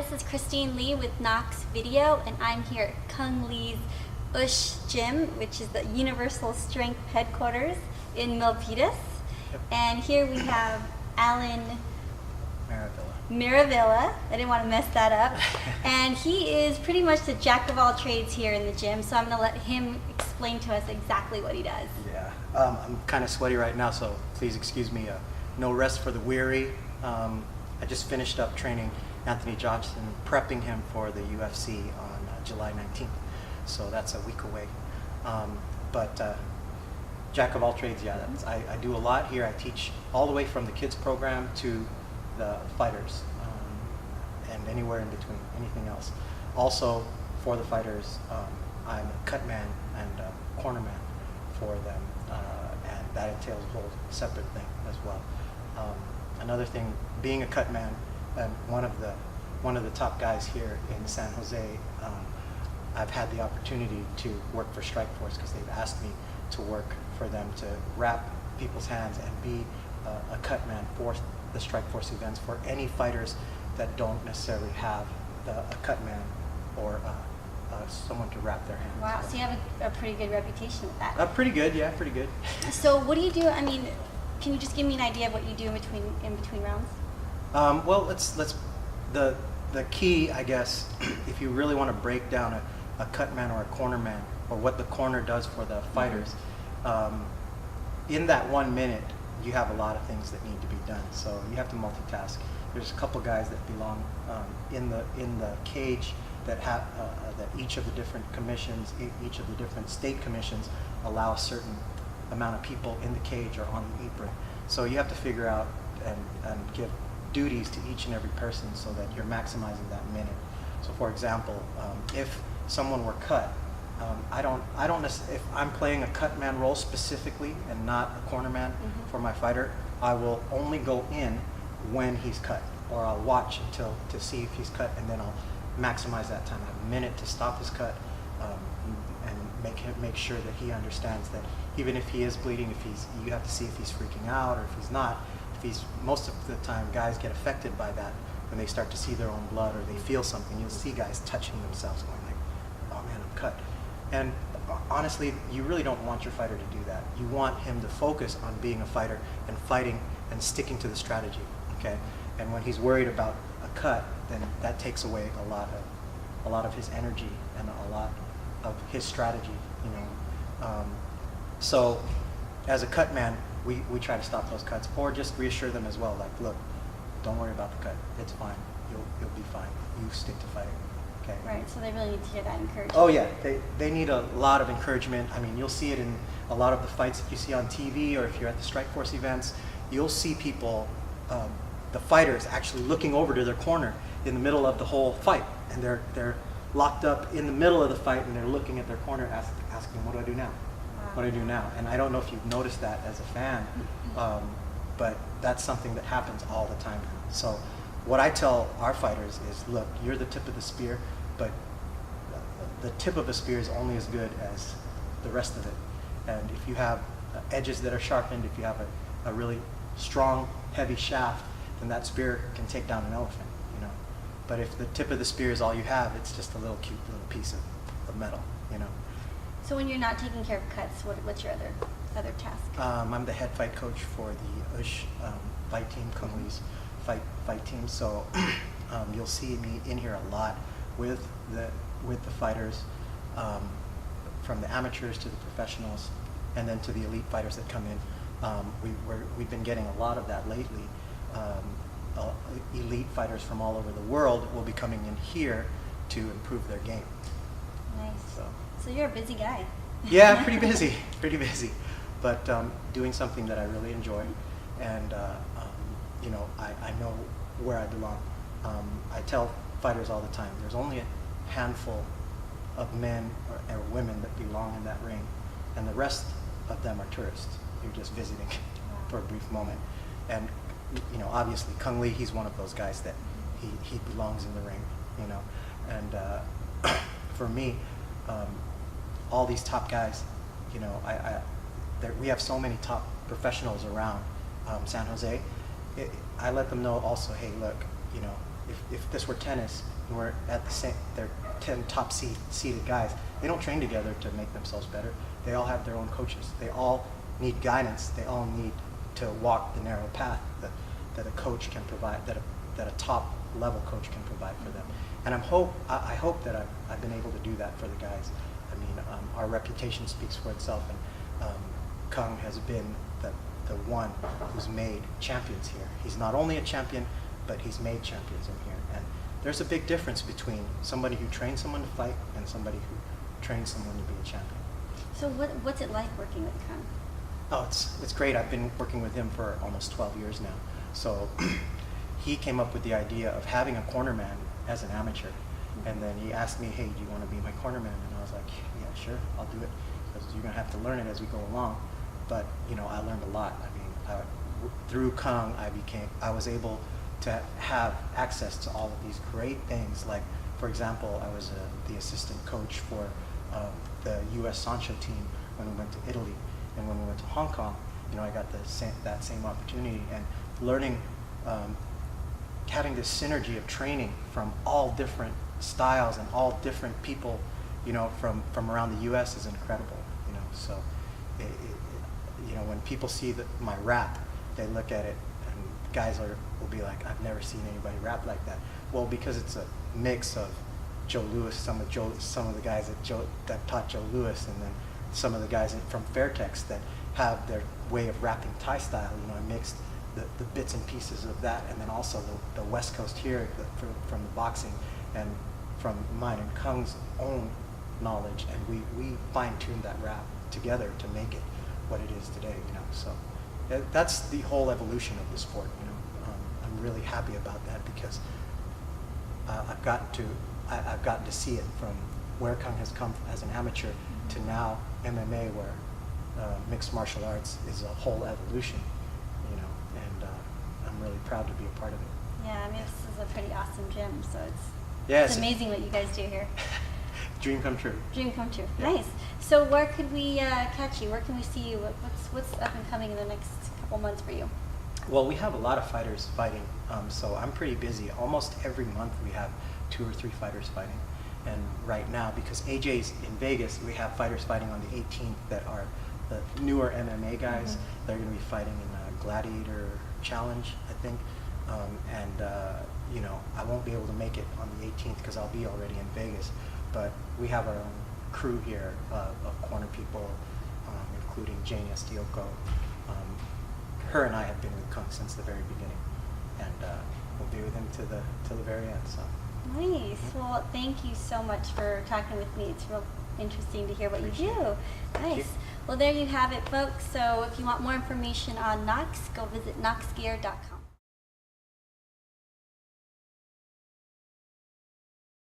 this is Christine Lee with KNOXX Video, and I'm here at Cung Lee's USH Gym, which is the Universal Strength Headquarters in Milpitas. Yep. And here we have Allan Maravilla. I didn't want to mess that up. And he is pretty much the jack of all trades here in the gym, so I'm going to let him explain to us exactly what he does. Yeah, I'm kind of sweaty right now, so please excuse me. No rest for the weary. I just finished up training Anthony Johnson, prepping him for the UFC on July 19th. So that's a week away. But jack of all trades, yeah. I do a lot here. I teach all the way from the kids program to the fighters, and anywhere in between, anything else. Also, for the fighters, I'm a cutman and a cornerman for them, and that entails a whole separate thing as well. Another thing, being a cutman and one of the top guys here in San Jose, I've had the opportunity to work for Strikeforce because they've asked me to work for them to wrap people's hands and be a cutman for the Strikeforce events for any fighters that don't necessarily have a cutman or someone to wrap their hands. Wow, so you have a pretty good reputation with that. Pretty good, yeah, pretty good. So what do you do? I mean, can you just give me an idea of what you do in between rounds? Well, the key, I guess, if you really want to break down a cutman or a cornerman, or what the corner does for the fighters, in that 1 minute, you have a lot of things that need to be done. So you have to multitask. There's a couple guys that belong in the cage that have that each of the different commissions, each of the different state commissions allow a certain amount of people in the cage or on the apron. So you have to figure out and give duties to each and every person so that you're maximizing that minute. So for example, if someone were cut, I don't if I'm playing a cutman role specifically and not a cornerman for my fighter, I will only go in when he's cut, or I'll watch to see if he's cut, and then I'll maximize that time. I have a minute to stop his cut and make sure that he understands that even if he is bleeding, you have to see if he's freaking out or if he's not. Most of the time, guys get affected by that when they start to see their own blood or they feel something. You'll see guys touching themselves, going like, "Oh man, I'm cut." And honestly, you really don't want your fighter to do that. You want him to focus on being a fighter and fighting and sticking to the strategy. Okay, and when he's worried about a cut, then that takes away a lot of his energy and a lot of his strategy. You know, so as a cut man, we try to stop those cuts, or just reassure them as well. Like, look, don't worry about the cut. It's fine. You'll be fine. You stick to fighting. Okay. Right. So they really need to hear that encouragement. Oh yeah, they need a lot of encouragement. I mean, you'll see it in a lot of the fights that you see on TV, or if you're at the Strikeforce events, you'll see people, the fighters actually looking over to their corner in the middle of the whole fight, and they're locked up in the middle of the fight, and they're looking at their corner, asking, "What do I do now? What do I do now?" And I don't know if you've noticed that as a fan, but that's something that happens all the time now. So what I tell our fighters is, look, you're the tip of the spear, but the tip of a spear is only as good as the rest of it. And if you have edges that are sharpened, if you have a really strong, heavy shaft, then that spear can take down an elephant, you know. But if the tip of the spear is all you have, it's just a little cute little piece of metal, you know. So when you're not taking care of cuts, what's your other task? I'm the head fight coach for the USH fight team, Cung Lee's fight team. So you'll see me in here a lot with the fighters, from the amateurs to the professionals, and then to the elite fighters that come in. We've been getting a lot of that lately. Elite fighters from all over the world will be coming in here to improve their game. Nice. So you're a busy guy. Yeah, pretty busy, but doing something that I really enjoy, and you know, I know where I belong. I tell fighters all the time, there's only a handful of men or women that belong in that ring, and the rest of them are tourists. You're just visiting for a brief moment. And you know, obviously Cung Lee, he's one of those guys that he belongs in the ring, you know. And for me, all these top guys, you know, we have so many top professionals around San Jose. I let them know also, hey, look, you know, if this were tennis and we're at the same, they're 10 top seeded guys, they don't train together to make themselves better. They all have their own coaches. They all need guidance. They all need to walk the narrow path that a coach can provide, that a top level coach can provide for them. And I hope that I've been able to do that for the guys. I mean, our reputation speaks for itself, and Cung has been the one who's made champions here. He's not only a champion, but he's made champions in here. And there's a big difference between somebody who trains someone to fight and somebody who trains someone to be a champion. So what's it like working with Cung? Oh, it's great. I've been working with him for almost 12 years now. So he came up with the idea of having a cornerman as an amateur. And then he asked me, hey, do you want to be my cornerman? And I was like, yeah, sure, I'll do it. Because you're going to have to learn it as we go along. But, you know, I learned a lot. I mean, through Cung, I was able to have access to all of these great things. Like, for example, I was the assistant coach for the U.S. Sancho team when we went to Italy. And when we went to Hong Kong, you know, I got that same opportunity, and learning, having this synergy of training from all different styles and all different people, you know, from around the U.S. is incredible, you know. So, you know, when people see my rap, they look at it, and guys will be like, I've never seen anybody rap like that. Well, because it's a mix of Joe Louis, some of the guys that taught Joe Louis, and then some of the guys from Fairtex that have their way of rapping Thai style. You know, I mixed the bits and pieces of that, and then also the West Coast here from the boxing, and from mine and Kung's own knowledge, and we fine-tuned that rap together to make it what it is today. You know, so that's the whole evolution of the sport. You know, I'm really happy about that, because I've gotten to see it from where Cung has come as an amateur to now MMA, where mixed martial arts is a whole evolution, you know, and I'm really proud to be a part of it. Yeah, I mean, this is a pretty awesome gym, so Yeah, it's amazing what you guys do here. Dream come true. Dream come true. Yeah. Nice. So where could we catch you? Where can we see you? What's up and coming in the next couple months for you? Well, we have a lot of fighters fighting, so I'm pretty busy. Almost every month we have 2 or 3 fighters fighting. And right now, because AJ's in Vegas, we have fighters fighting on the 18th that are the newer MMA guys. Mm-hmm. They're going to be fighting in a Gladiator Challenge, I think. You know, I won't be able to make it on the 18th because I'll be already in Vegas. But we have our own crew here of corner people, including Jane Estioko. Her and I have been with Cung since the very beginning, and we'll be with him to the very end. So. Nice. Well, thank you so much for talking with me. It's real interesting to hear what you do. Nice. Well, there you have it, folks. So if you want more information on KNOXX, go visit knoxxgear.com.